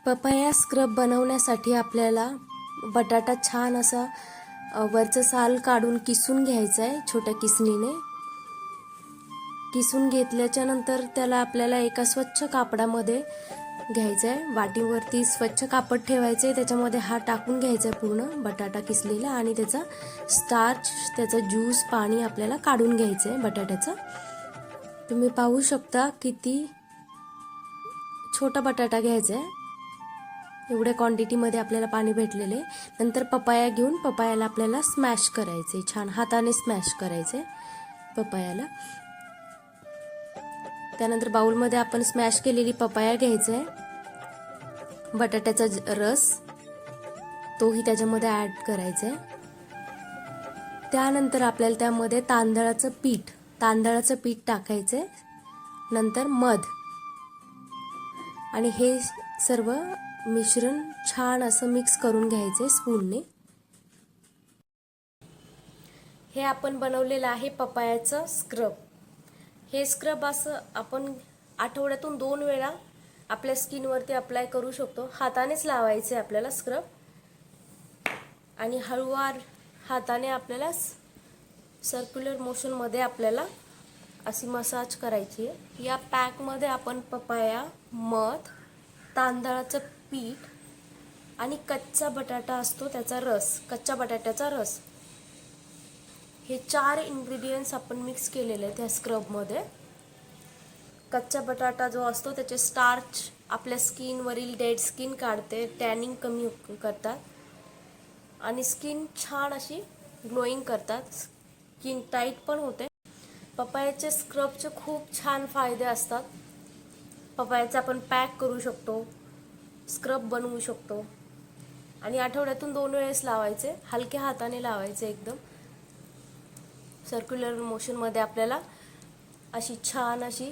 Papaya scrub बनवण्यासाठी आपल्याला बटाटा छान असा वरचं साल काढून किसून घ्यायचा आहे छोट्या किसणीने। किसून घेतल्याच्या नंतर त्याला आपल्याला एका स्वच्छ कापडामध्ये घ्यायचं आहे। वाटीवरती स्वच्छ कापड ठेवायचं आहे, त्याच्यामध्ये हा टाकून घ्यायचा आहे पूर्ण बटाटा किसलेला आणि त्याचा स्टार्च, त्याचा ज्यूस, पाणी आपल्याला काढून घ्यायचं आहे बटाट्याचं। तुम्ही पाहू शकता किती छोटा बटाटा घ्यायचा आहे, एवढ्या क्वांटिटीमध्ये आपल्याला पाणी भेटलेले। नंतर पपाया घेऊन पपायाला आपल्याला स्मॅश करायचे, छान हाताने स्मॅश करायचे पपायाला। त्यानंतर बाउलमध्ये आपण स्मॅश केलेली पपाया घ्यायचा आहे, बटाट्याचा रस तोही त्याच्यामध्ये ऍड करायचा आहे। त्यानंतर आपल्याला त्यामध्ये तांदळाचं पीठ टाकायचं, नंतर मध, आणि हे सर्व मिश्रण छान असं मिक्स करून घ्यायचे स्पूनने। हे आपण बनवलेलं आहे पपायाचं स्क्रब। हे स्क्रब असं आपण आठवड्यातून 2 वेळा आपल्या स्किनवरती अप्लाय करू शकतो। हातानेच लावायचे आपल्याला स्क्रब आणि हळूवार हाताने आपल्याला सर्क्युलर मोशन मध्ये आपल्याला अशी मसाज करायची आहे। या पॅक मध्ये आपण पपाया, मध, तांदळाचं पीठ आणि कच्चा बटाटा असतो त्याचा रस, कच्च्या बटाट्याचा रस, हे 4 इंग्रेडिएंट्स आपण मिक्स केलेले आहेत त्या स्क्रब मध्ये। कच्चा बटाटा जो असतो त्याचे स्टार्च आपल्या स्किन वरील डेड स्किन काढते, टॅनिंग कमी करतात आणि स्किन छान अशी ग्लोईंग करतात, स्किन टाईट पण होते। पपायाचे स्क्रबचे खूप छान फायदे असतात। पपायाचा आपण पॅक करू शकतो, स्क्रब बनवू शकतो आणि आठवड्यातून 2 वेळेस लावायचे, हलक्या हाताने लावायचे, एकदम सर्क्युलर मोशन मध्ये आपल्याला अशी छान अशी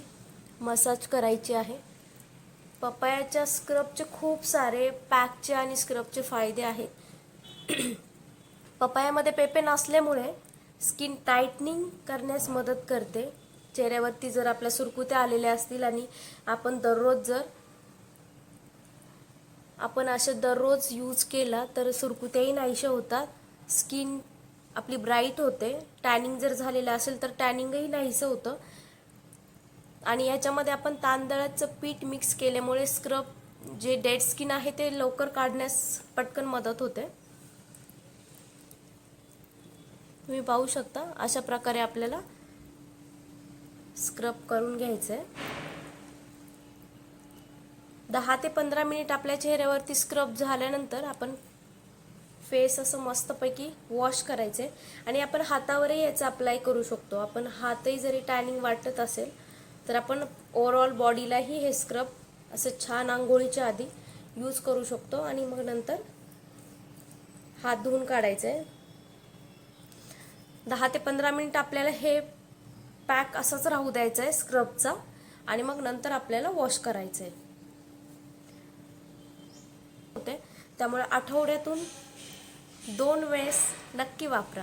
मसाज करायची आहे। पपायाच्या स्क्रबचे खूप सारे पॅकचे आणि स्क्रबचे फायदे आहेत। पपायामध्ये पेपेन असल्यामुळे स्किन टाइटनिंग करण्यास मदत करते। चेहऱ्यावरती जर आपल्या सुरकुत्या आलेल्या असतील आणि आपण दररोज यूज केला तर सुरकुत्याही नाहीशा होतात, स्किन आपली ब्राईट होते। टॅनिंग जर झालेलं असेल तर टॅनिंगही नाहीसं होतं आणि याच्यामध्ये आपण तांदळाचं पीठ मिक्स केल्यामुळे स्क्रब जे डेड स्किन आहे ते लवकर काढण्यास पटकन मदत होते। तुम्ही पाहू शकता अशा प्रकारे आपल्याला स्क्रब करून घ्यायचंय। 10 ते 15 मिनिट आपल्या चेहऱ्यावरती स्क्रब झाल्यानंतर आपण फेस असं मस्तपैकी वॉश करायचे आणि आपण हातावरही याचा अप्लाय करू शकतो। आपण हातही जरी टॅनिंग वाटत असेल तर आपण ओव्हरऑल बॉडीलाही हे स्क्रब असं छान आंघोळीच्या आधी यूज करू शकतो आणि मग नंतर हात धुवून काढायचे। 10 ते 15 मिनिट आपल्याला हे पॅक असंच राहू द्यायचं आहे स्क्रबचा आणि मग नंतर आपल्याला वॉश करायचं आहे। त्यामुळे आठवड्यातून 2 वेळेस नक्की वापरा।